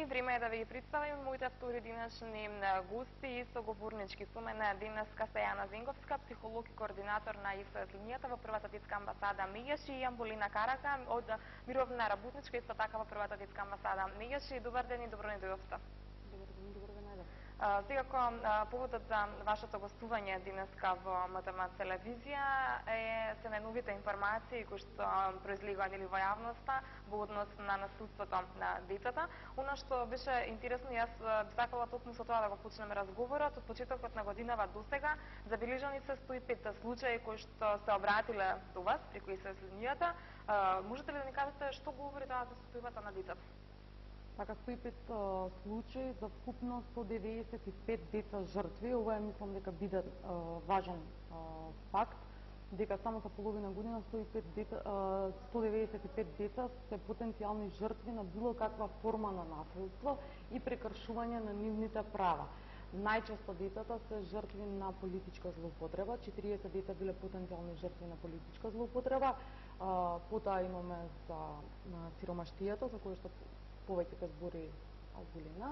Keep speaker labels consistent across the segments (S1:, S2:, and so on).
S1: време е да ви ги представим моите втори денешни гости и соговорнички. Со мене денеска се Јана Зенговска, психолог и координатор на ИСС линијата во првата детска амбасада Меѓаши и Амболина Карака од мировна работничка исто така во првата детска амбасада Меѓаши. Добар ден и добро ни дојдовте.
S2: Добро ден, ајде.
S1: Секако, поводот за вашето гостување денеска во МТМ телевизија се најновите информации кои што произлегуваат или во јавноста во однос на насилството на децата. Она што беше интересно, јас би сакала токму со тоа да го почнеме разговорот. Од почетокот на годинава досега забележани се 105 случаи кои што се обратиле до вас преку ИСС линијата. Можете ли да ни кажете што говори тоа за состојбата на децата?
S2: Така, 105 случаи за вкупно 195 деца жртви. Ова е, мислам, дека биде важен факт, дека само за половина година 195 деца се потенцијални жртви на било каква форма на насилство и прекршување на нивните права. Најчесто децата се жртви на политичка злоупотреба, 40 деца биле потенцијални жртви на политичка злоупотреба. Потоа имаме за сиромаштијата, за кое што повеќе ке збори Албулина,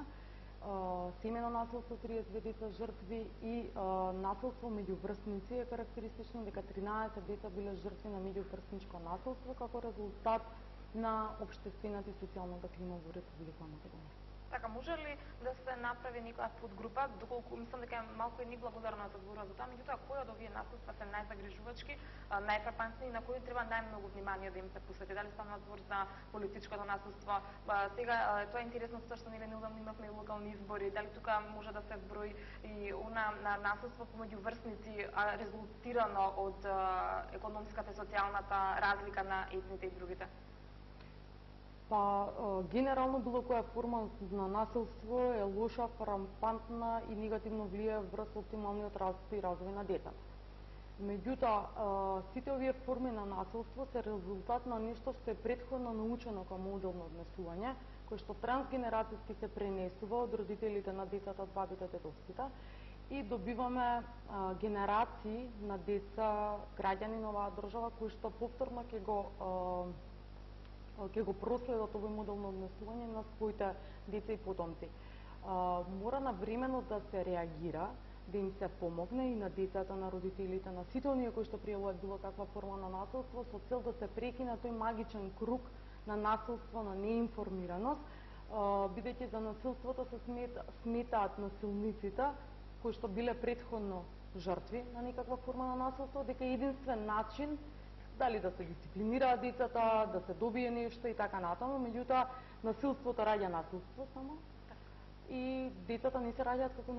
S2: семено насилство 32 деца жртви и насилство меѓу врсници е карактеристично, дека 13 деца биле жртви на меѓуврсничко насилство како резултат на општествената и социјалната клима во Република Македонија.
S1: Така, може ли да се направи некоја подгрупа, доколку мислам дека малку е неблагодарно да се зборува за тоа, меѓутоа кои од овие насилства се најзагрижувачки, најфрапантни и на кои треба најмногу внимание да им се посвети? Дали станува збор за политичкото насилство? Сега тоа е интересно затоа што недавно имавме и локални избори, дали тука може да се зброи и она на насилство помеѓу врсници, резултирано од економската и социјалната разлика на етните и другите?
S2: Па, генерално било која форма на насилство е лоша, фрапантна и негативно влијае врз оптималниот развој и развој на детето. Меѓутоа, сите овие форми на насилство се резултат на нешто што е претходно научено како модел на однесување, кој што трансгенерацијски се пренесува од родителите на децата, бабите, дедовците, и добиваме генерации на деца, граѓани на оваа држава, кои што повторно ќе го проследат овој модел на однесување на своите деца и потомци. Мора навремено да се реагира, да им се помогне и на децата, на родителите, на сите оние кои што пријавуваат било каква форма на насилство, со цел да се прекине тој магичен круг на насилство, на неинформираност, бидејќи за насилството се сметаат насилниците, кои што биле претходно жртви на некаква форма на насилство, дека е единствен начин дали да се дисциплинираат децата, да се добие нешто и така натаму, меѓутоа насилството раѓа насилство само и децата не се раѓаат како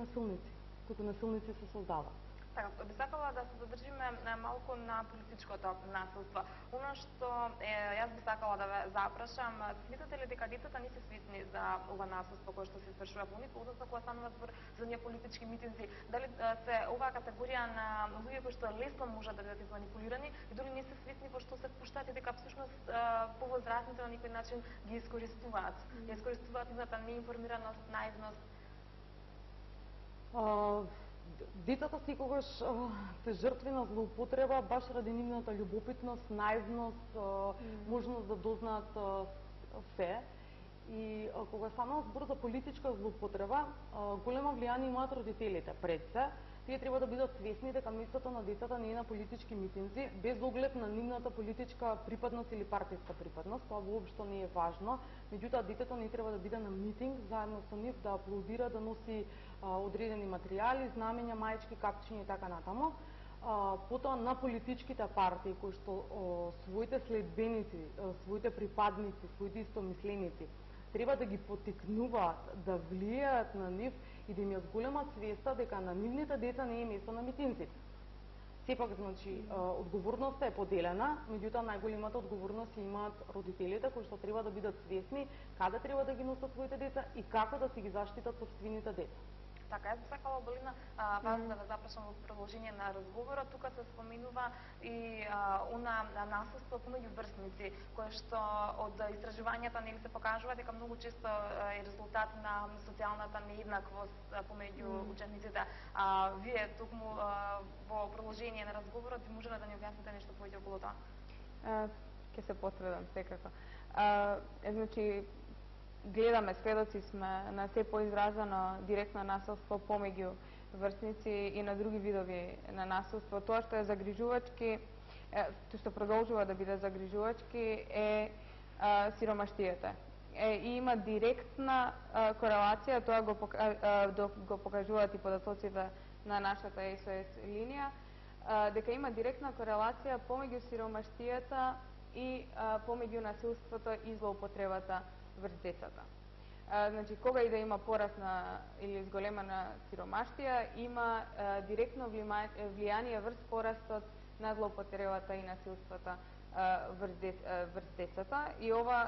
S2: насилници се создаваат.
S1: Така, би сакала да се задржиме малку на политичкото насилство. Оно што јас би сакала да ве запрашам, сметате ли дека децата не се свесни за ова насилство кое што се извршува во нив, односно кога станува збор за оние политички митинзи, дали се оваа категорија на луѓе кои што лесно можат да бидат изманипулирани и дали не се свесни во што се впуштаат и дека всушност повозрастните на некој начин ги искористуваат нивната неинформираност, наивност?
S2: Децата секогаш се жртви на злоупотреба баш ради нивната љубопитност, наивност, можност да дознаат се. И кога станува збор за политичка злоупотреба, големо влијание имаат родителите пред се. Тие треба да бидат свесни дека местото на децата не е на политички митинзи, без оглед на нивната политичка припадност или партиска припадност, тоа воопшто не е важно. Меѓутоа, детето не треба да биде на митинг заедно со нив, да аплодира, да носи одредени материјали, знамења, маечки, капчиња и така натаму. Потоа на политичките партии кои што своите следбеници, своите припадници, своите истомисленици треба да ги поттикнуваат да влијаат на нив и да им ја зголема свеста дека на нивните деца не е место на митинзите. Сепак, значи, одговорноста е поделена, меѓутоа најголемата одговорност имаат родителите кои што треба да бидат свесни каде треба да ги носат своите деца и како да си ги заштитат сопствените деца.
S1: Така, јас би сакала, Алболина, вас да ве запрашам во продолжение на разговорот. Тука се споменува и она насилство помеѓу врсници, кое што од истражувањата нели се покажува дека многу често е резултат на социјалната нееднаквост помеѓу учениците. Вие токму во продолжение на разговорот би можеле да ни објасните нешто повеќе околу тоа?
S3: Ќе се потрудам секако. Значи, гледаме, сведоци сме на се поизражено директно насилство помеѓу врсници и на други видови на насилство. Тоа што е загрижувачки, тоа што продолжува да биде загрижувачки е сиромаштијата. И има директна корелација, тоа го покажуваат и податоците на нашата SOS линија, дека има директна корелација помеѓу сиромаштијата и помеѓу насилството и злоупотребата врз децата. Значи, кога и да има пораст на или зголемена сиромаштија, има директно влијание врз порастот на злоупотребата и насилството врз децата. И ова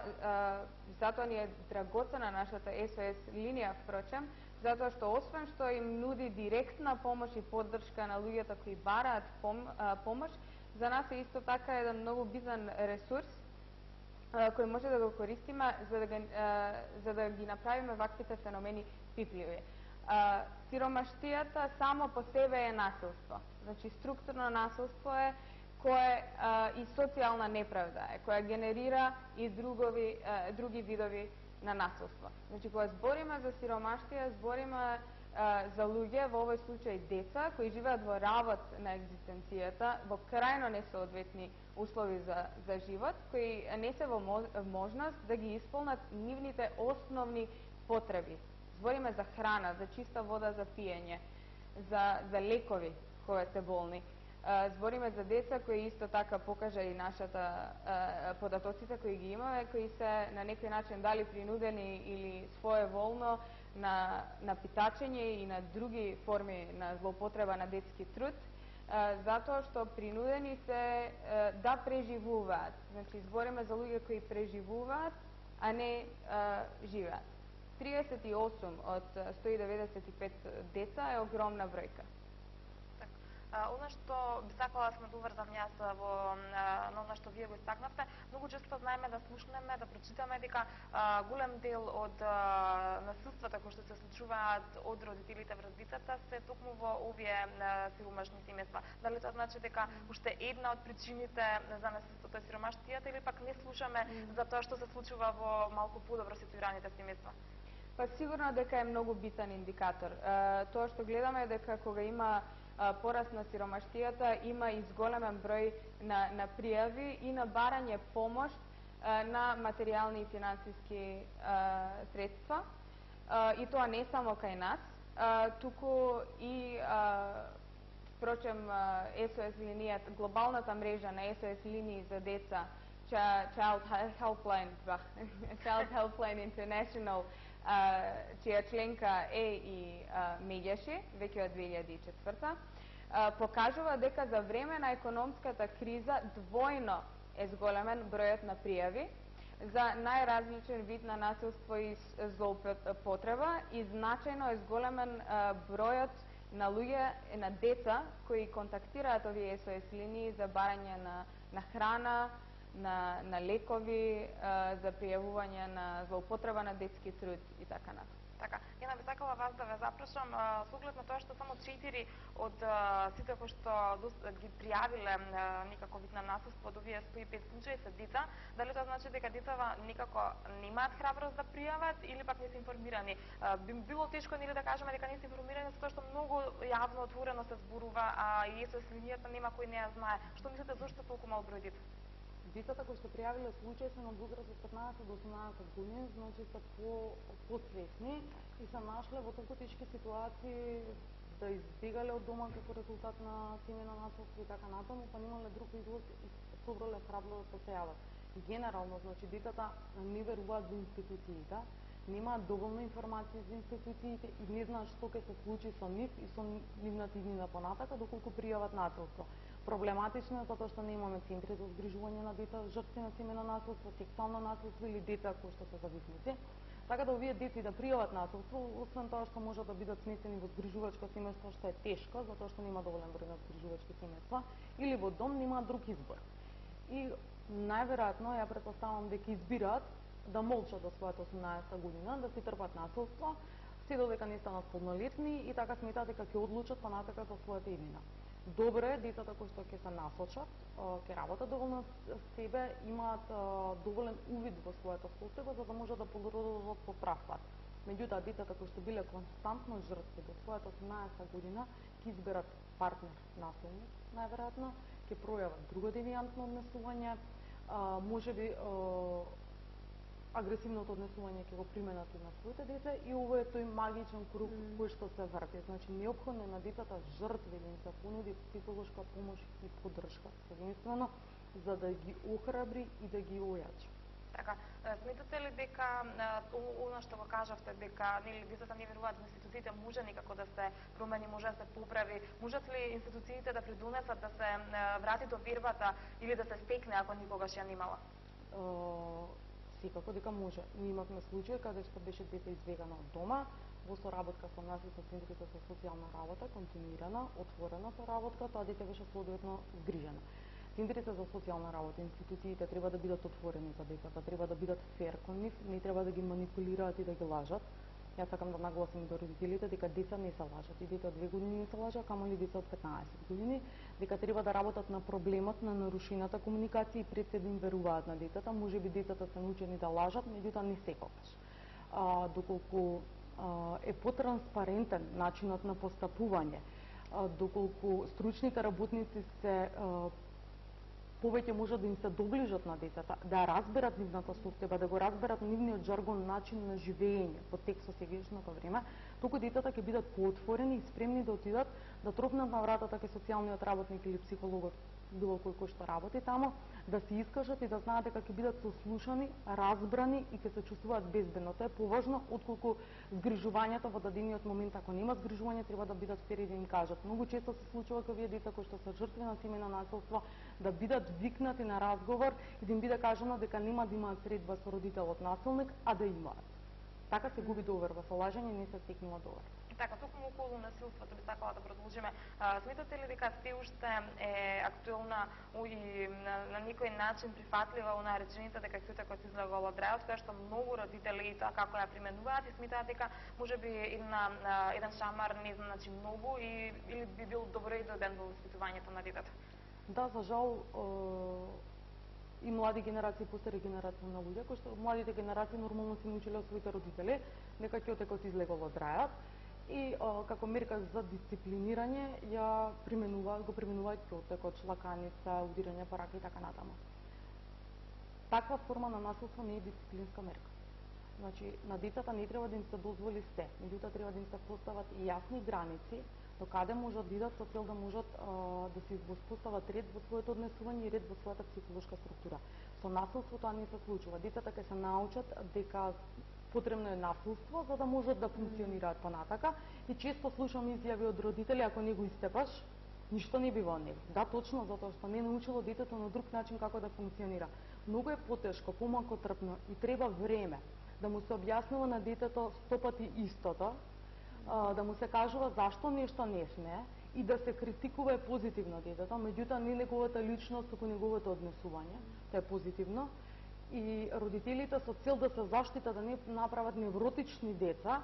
S3: затоа ни е драгоцена нашата SOS линија, впрочем, затоа што освен што им нуди директна помош и поддршка на луѓето кои бараат помош, за нас е исто така еден многу битен ресурс кој може да го користиме за да ги направиме ваквите феномени пипливи. Сиромаштијата само по себе е насилство. Значи, структурно насилство е кое и социјална неправда е, која генерира и други видови на насилство. Значи, кога збориме за сиромаштија, збориме за луѓе, во овој случај деца, кои живеат во равот на екзистенцијата, во крајно несоодветни услови за живот, кои не се во можност да ги исполнат нивните основни потреби. Збориме за храна, за чиста вода за пиење, за лекови кога се болни. Збориме за деца кои исто така покажа и нашата податоците кои ги имаме, кои се на некој начин дали принудени или своеволно на питачење и на други форми на злоупотреба на детски труд, затоа што принудени се да преживуваат. Значи, збориме за луѓе кои преживуваат, а не живеат. 38 од 195 деца е огромна бројка.
S1: Она што би сакала да се надоврзам јас на она што вие го истакнавте, многу често знаеме да слушнеме, да прочитаме дека голем дел од насилствата кои што се случуваат од родителите врз децата се токму во овие сиромашни семејства. Дали тоа значи дека уште една од причините за насилството е сиромаштијата или пак не слушаме за тоа што се случува во малку подобро ситуираните семејства?
S3: Па сигурно дека е многу битен индикатор. Тоа што гледаме е дека кога има пораст на сиромаштијата, има и зголемен број на пријави и на барање помош на материјални и финансиски средства. И тоа не само кај нас, туку и впрочем SOS линијата, глобалната мрежа на SOS линии за деца, Child Helpline International, чија членка е и Меѓаши, веќе од 2004, покажува дека за време на економската криза двојно е зголемен бројот на пријави за најразличен вид на насилство и злоупотреба и значајно е зголемен бројот на луѓе, на деца кои контактираат овие SOS линии за барање на храна, на лекови, за пријавување на злоупотреба на детски труд и така натаму.
S1: Така, Јана би сакала вас да ве запрашам со оглед на тоа што само 4 од сите кои што ги пријавиле некако вид на насилство од овие 105 случаи се деца, дали тоа значи дека децата некако немаат храброст да пријават или пак не се информирани? Би било тешко нели да кажеме дека не се информирани затоа што многу јавно отворено се зборува, а и SOS линијата нема кој не ја знае. Што мислите зошто толку мал број деца?
S2: Децата кои што пријавиле случаи се на возраст од 15 до 18 години, значи се посвесни и се нашле во толку тешки ситуации да избегале од дома како резултат на семејно насилство и така натаму, па немале друг излез и собрале храброст да се јават. Генерално, значи, децата не веруваат во институциите, немаат доволно информации за институциите и не знаат што ќе се случи со нив и со нивната иднина понатака доколку пријават насилство. Проблематично е затоа што немаме центри за згрижување на деца жртви на семејно насилство, сексуално насилство или деца кои што се зависници. Така да овие деца да пријават насилство, освен тоа што можат да бидат сместени во згрижувачко семејство, што е тешко затоа што нема доволен број на згрижувачки семејства, или во дом, немаат друг избор. И најверојатно ја претпоставам дека избираат да молчат до својата 18 година, да си трпат насилство, се додека не станат полнолетни и така сметаат дека ќе одлучат понатака за својата иднина. Добро е децата кои што ќе се насочат, ќе работат доволно себе, имаат доволен увид во својата состојба за да можат да продолжат по прав пат. Меѓутоа, децата кои што биле константно жртви до својата 18 година ќе изберат партнер насилник, најверојатно, ќе пројават друго девијантно однесување, можеби агресивното однесување ќе го применат и на своите деца и ова е тој магичен круг кој што се врти. Значи неопходно е на децата жртви да им се понуди психолошка помош и поддршка, единствено за да ги охрабри и да ги ојача.
S1: Така, сметате ли дека она што го кажавте дека нели децата не веруваат во институциите може никако да се промени, може да се поправи? Можат ли институциите да придонесат да се врати довербата или да се стекне ако никогаш ја немала?
S2: Секако дека може. Ние имавме случај каде што беше дете избегано од дома, во соработка со нас и со центрите за социјална работа, континуирана, отворена соработка, тоа дете беше соодветно згрижено. Центрите за социјална работа, институциите треба да бидат отворени за децата, треба да бидат фер кон нив, не треба да ги манипулираат и да ги лажат. Јас сакам да нагласим до родителите дека деца не се лажат, и дете од 2 години не се лажат, камоли деца од 15 години, дека треба да работат на проблемот на нарушената комуникација и пред се да им веруваат на децата. Можеби децата се научени да лажат, меѓутоа не секогаш. Доколку е потранспарентен начинот на постапување, доколку стручните работници се повеќе можат да им се доближат на децата, да разберат нивната состојба, да го разберат нивниот жаргон, начин на живење во тек со сегашното време, толку децата ќе бидат поотворени и спремни да отидат да тропнат на вратата кај социјалниот работник или психологот, било кој што работи таму, да се искажат и да знаат дека ќе бидат сослушани, разбрани и ќе се чувствуваат безбедно. Тоа е поважно отколку згрижувањето во дадениот момент. Ако нема згрижување, треба да бидат фери да им кажат. Многу често се случува кога вие деца кои што се жртви на семејно насилство да бидат викнати на разговор и да им биде кажано дека нема да имаат средба со родителот насилник, а да имаат. Така се губи доверба, со лажење не се стекнува доверба.
S1: Така, токму околу насилството би сакала да продолжиме. Сметате ли дека се уште е актуелна и на некој начин прифатлива онаа реченица дека цветокот излега од рајот, која што многу родители и тоа како ја применуваат и сметаат дека можеби еден шамар не значи многу или би бил доброидоден во воспитувањето на детето?
S2: Да, за жал и млади генерации, постари генерации на луѓе, кои што младите генерации нормално се научиле од своите родители дека ќотекот излегол од рајот и како мерка за дисциплинирање го применуваат ќотекот, шлаканица, удирање по рака и така натаму. Таква форма на насилство не е дисциплинска мерка. Значи, на децата не треба да им се дозволи се, меѓутоа треба да им се постават јасни граници до каде можат да идат со цел да можат да се воспостават ред во своето однесување и ред во својата психолошка структура. Со насилство тоа не се случува. Децата ќе се научат дека потребно е насилство за да можат да функционираат понатака и често слушам изјави од родители: ако не го истепаш, ништо не бива од него. Да, точно, затоа што не научило детето на друг начин како да функционира. Многу е потешко, помалку трпно и треба време да му се објаснува на детето 100 пати истото, да му се кажува зашто нешто не смее и да се критикува е позитивно детето, меѓутоа не неговата личност, туку неговото однесување, тоа е позитивно. И родителите со цел да се заштитат да не направат невротични деца,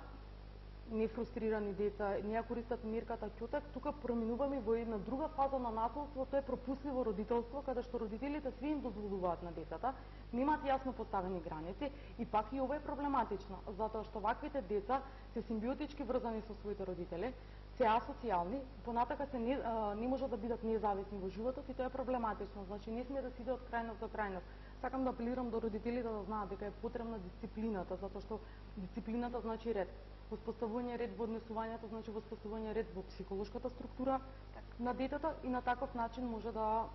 S2: нефрустрирани деца, не ја користат мерката ќотек, тука преминуваме во една друга фаза на насилство, тоа е пропусливо родителство, каде што родителите све им дозволуваат на децата, немаат јасно поставени граници и пак и ова е проблематично, затоа што ваквите деца се симбиотички врзани со своите родители, се асоцијални, понатака се не можат да бидат независни во животот и тоа е проблематично. Значи не сме да се иде од крајност до крајност. Сакам да апелирам до родителите да знаат дека е потребна дисциплината, затоа што дисциплината значи ред. Воспоставување ред во однесувањето значи воспоставување ред во психолошката структура на детето и на таков начин може да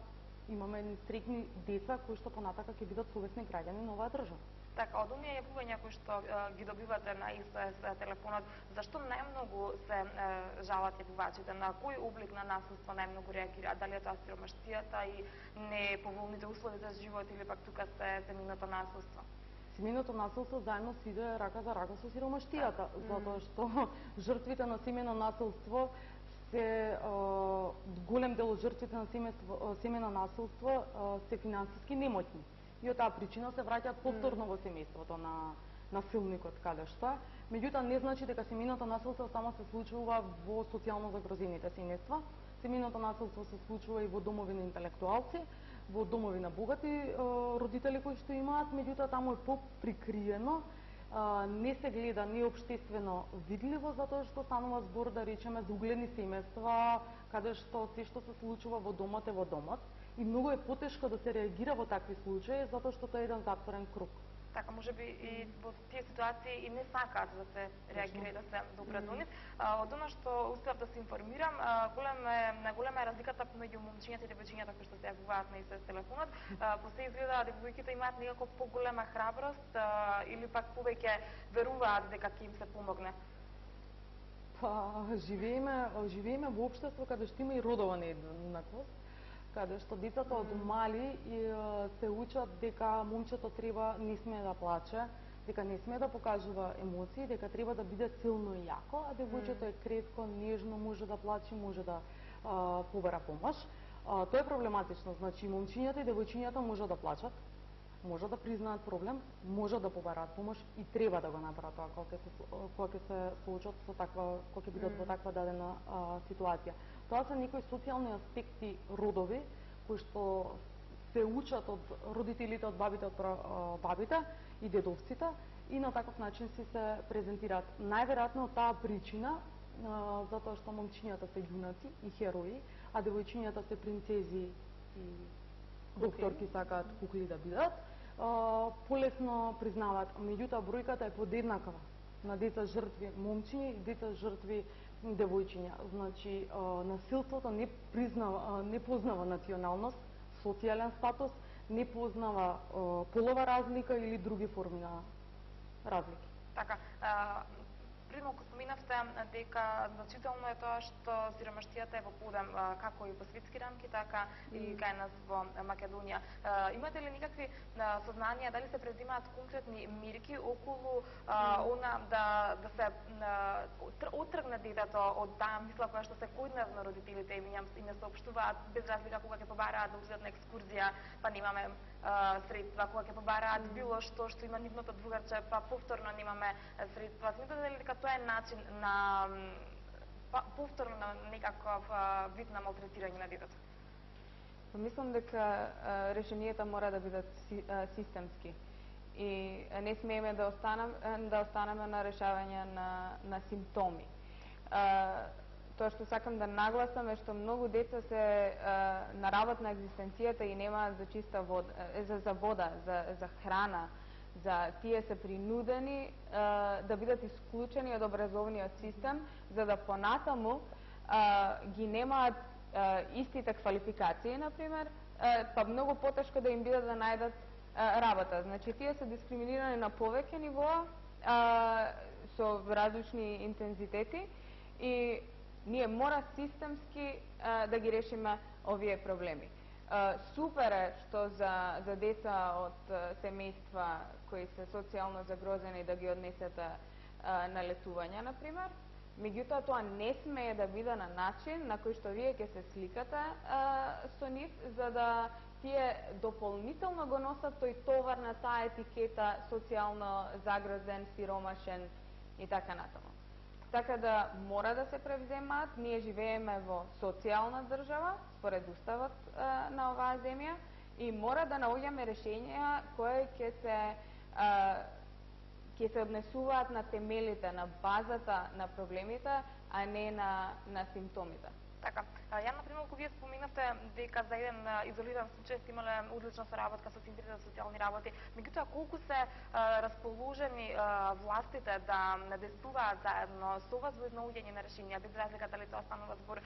S2: имаме среќни деца кои што понатака ќе бидат совесни граѓани на оваа држава.
S1: Така, од оние јавувања кои што ги добивате на СОС телефонот, зашто најмногу се жалат јавувачите? На кој облик на насилство најмногу реагираат? Дали е тоа сиромаштијата и неповолните услови за живот или пак тука се семејното насилство?
S2: Семејното насилство заедно си иде рака за рака со сиромаштијата, затоа што жртвите на семејно насилство се голем дел од жртвите на семејно насилство се финансиски немотни. И од таа причина се враќаат повторно во семејството на насилникот каде што. Меѓутоа не значи дека семејното насилство само се случува во социјално загрозените семејства. Семејното насилство се случува и во домови на интелектуалци, во домови на богати родители кои што имаат, меѓутоа таму е поприкриено, не се гледа, не е општествено видливо, затоа што станува збор, да речеме, за угледни семејства, каде што се што се случува во домот е во домот и многу е потешко да се реагира во такви случаи, затоа што тоа е еден затворен круг.
S1: Така, можеби и во тие ситуации и не сакаат да се реагира и да се допрат до нив. Од она што успеав да се информирам, голема е разликата меѓу момчињата и девојчињата кои што се јавуваат на ИСС телефонот. По се изгледа девојките имаат некако поголема храброст или пак повеќе веруваат дека ќе им се помогне.
S2: Па, живееме во општество каде што има и родова нееднаквост, каде што децата од мали се учат дека момчето треба не смее да плаче, дека не смее да покажува емоции, дека треба да биде силно и јако, а девојчето е кретко, нежно, може да плаче, може да побара помош. Тоа е проблематично, значи момчињата и девојчињата може да плачат, може да признаат проблем, може да побараат помош и треба да го направат тоа кога ќе се соочат со таква, кога ќе бидат во таква дадена ситуација. Тоа се некои социјални аспекти родови кои што се учат од родителите, од бабите, од бабите и дедовците и на таков начин се презентираат. Најверојатно од таа причина, затоа што момчињата се јунаци и херои, а девојчињата се принцези и докторки сакаат кукли да бидат, полесно признаваат. Меѓутоа бројката е подеднаква на деца жртви момчиња и деца жртви девојчиња. Значи, насилството не познава националност, социјален статус, не познава полова разлика или други форми на разлики.
S1: Така, пред малку споминавте дека значително е тоа што сиромаштијата е во подем како и по светски рамки, така и кај нас во Македонија. Имате ли никакви сознанија дали се предзимаат конкретни мерки околу она да се оттргне детето од таа мисла која што секојдневно родителите им не соопштуваат, без разлика кога ќе побараат да отидат на екскурзија, па немаме средства, кога ќе побараат било што има нивното другарче, па повторно немаме средства. Смятате ли дека тоа е начин на повторно на некаков вид на малтретирање на детето?
S3: Мислам дека решенијата мора да бидат системски и не смееме да останеме на решавање на симптоми. Тоа што сакам да нагласам е што многу деца се на работ на екзистенцијата и немаат за чиста вода, за вода, за храна, за тие се принудени да бидат исклучени од образовниот систем, за да понатаму ги немаат истите квалификации, например, па многу потешко да им биде да најдат работа. Значи, тие се дискриминирани на повеќе нивоа, со различни интензитети и ние мора системски да ги решиме овие проблеми. Супер е што за деца од семејства кои се социјално загрозени да ги однесете на летување, например. Меѓутоа, тоа не смее да биде на начин на кој што вие ќе се сликате со нив, за да тие дополнително го носат тој товар на таа етикета социјално загрозен, сиромашен и така натаму. Така да мора да се превземаат, ние живееме во социјална држава, според уставот на оваа земја, и мора да наоѓаме решенија кои ќе се однесуваат на темелите, на базата на проблемите, а не на симптомите.
S1: Така, ја например, кога вие споминавте дека за еден изолиран случај сте имале одлична соработка со центрите за социјални работи, меѓутоа колку се расположени властите да действуваат заедно со вас во изнаоѓање на решенија, без разлика дали тоа станува збор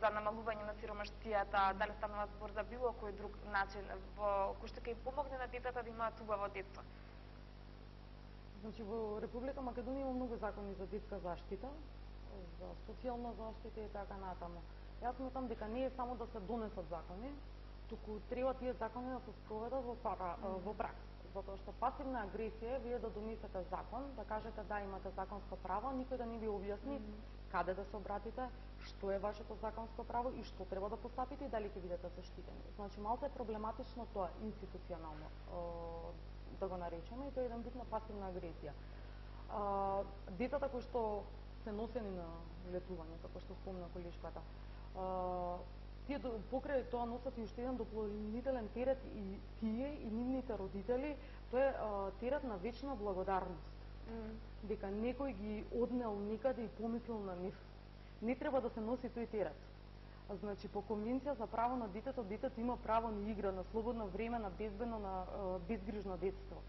S1: за намалување на сиромаштијата, дали станува збор за било кој друг начин во кој што ќе им помогне на децата да имаат убаво детство?
S2: Значи, во Република Македонија има многу закони за детска заштита, за социјална заштита и така натаму. Јас сметам дека не е само да се донесат закони, туку треба тие закони да се спроведат во пракса. Затоа што пасивна агресија е вие да донесете закон, да кажете да имате законско право, никој да не ви објасни каде да се обратите, што е вашето законско право и што треба да постапите и дали ќе бидете заштитени. Значи, малку е проблематично тоа институционално да го наречеме и тоа е еден вид на пасивна агресија. Децата кои што се носени на летување, како што спомна колешката, Тие покрај тоа носат и уште еден дополнителен терет и тие и нивните родители, тоа е терет на вечна благодарност. Дека некој ги однел некаде и помислил на нив. Не треба да се носи тој терет. Значи, по Конвенција за право на детето, детето има право на игра, на слободно време, на безбедно, на безгрижно детство.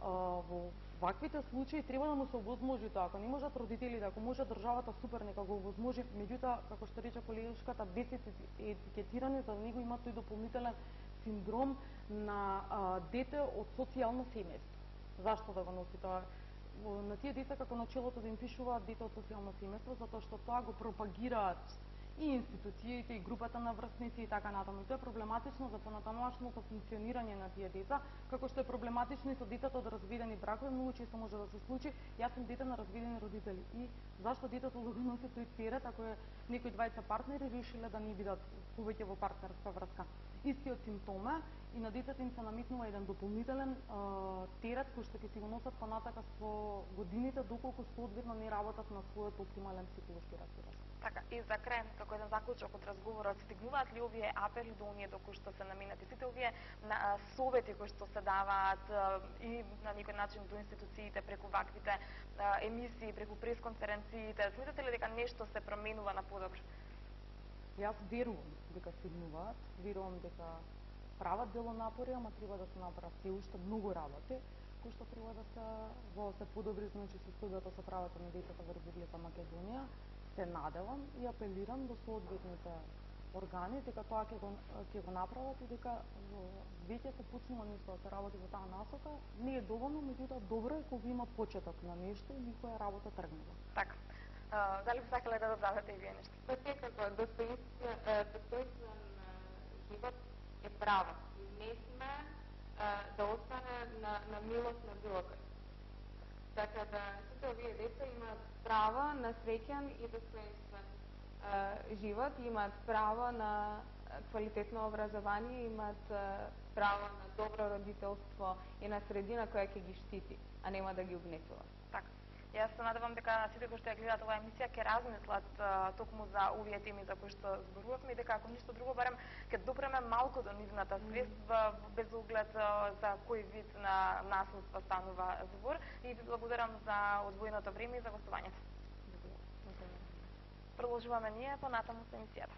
S2: Во ваквите случаи треба да му се овозможи тоа. Ако не можат родителите, ако може државата, супер, нека го овозможи. Меѓутоа, како што рече колегушката, без етикетирање, за него има тој дополнителен синдром на дете од социјално семејство. Зашто да го носи тоа? На тие деца како началото да им пишуваат дете од социјално семејство, затоа што тоа го пропагираат и институциите, и групата на врсници и така натаму. Тоа е проблематично за понатамошното функционирање на тие деца, како што е проблематично и со децата од разведени бракови, многу често може да се случи. Јас сум дете на разведени родители. И зашто детето да го носи тој терет ако е некои двајца партнери решиле да не бидат повеќе во партнерска врска? Истиот симптом е и на децата им се наметнува еден дополнителен терет кој што ќе си го носат понатака со годините доколку соодветно не работат на својот оптимален психолошки растеж.
S1: Така, и за крај, како еден заклучок од разговорот, стигнуваат ли овие апели до оние до кои што се наминати сите овие совети кои што се даваат и на некој начин до институциите преку ваквите емисии, преку пресконференциите, смятате ли дека нешто се променува на подобро?
S2: Јас верувам дека стигнуваат, верувам дека прават дело напори, ама треба да се направат се уште многу работи, кои што треба да се подобри, значи состојбата со правата на децата во Република Македонија. Се надевам и апелирам до соодветните органи дека тоа ќе го направат и дека веќе се почнува нешто да се работи во таа насока. Не е доволно, меѓутоа добро е кога има почеток на нешто и никоја работа тргнува.
S1: Така. Дали би сакале да додадете и вие нешто?
S3: Па секако, достоинствен живот е право. Не сме да остане на милост на било кој. Така да сите овие деца имаат право на среќен и достоинствен живот, имаат право на квалитетно образование, имаат право на добро родителство и на средина која ќе ги штити, а нема да ги угнетува.
S1: Така. Јас се надевам дека сите кои што ја гледаат оваа емисија ќе размислат токму за овие теми за кои што зборувавме и дека ако ништо друго барем ќе допреме малку до нивната свест без оглед за кој вид на наследство станува збор. И ви благодарам за одвоеното време и за гостувањето. Продолжуваме ние понатаму со емисијата.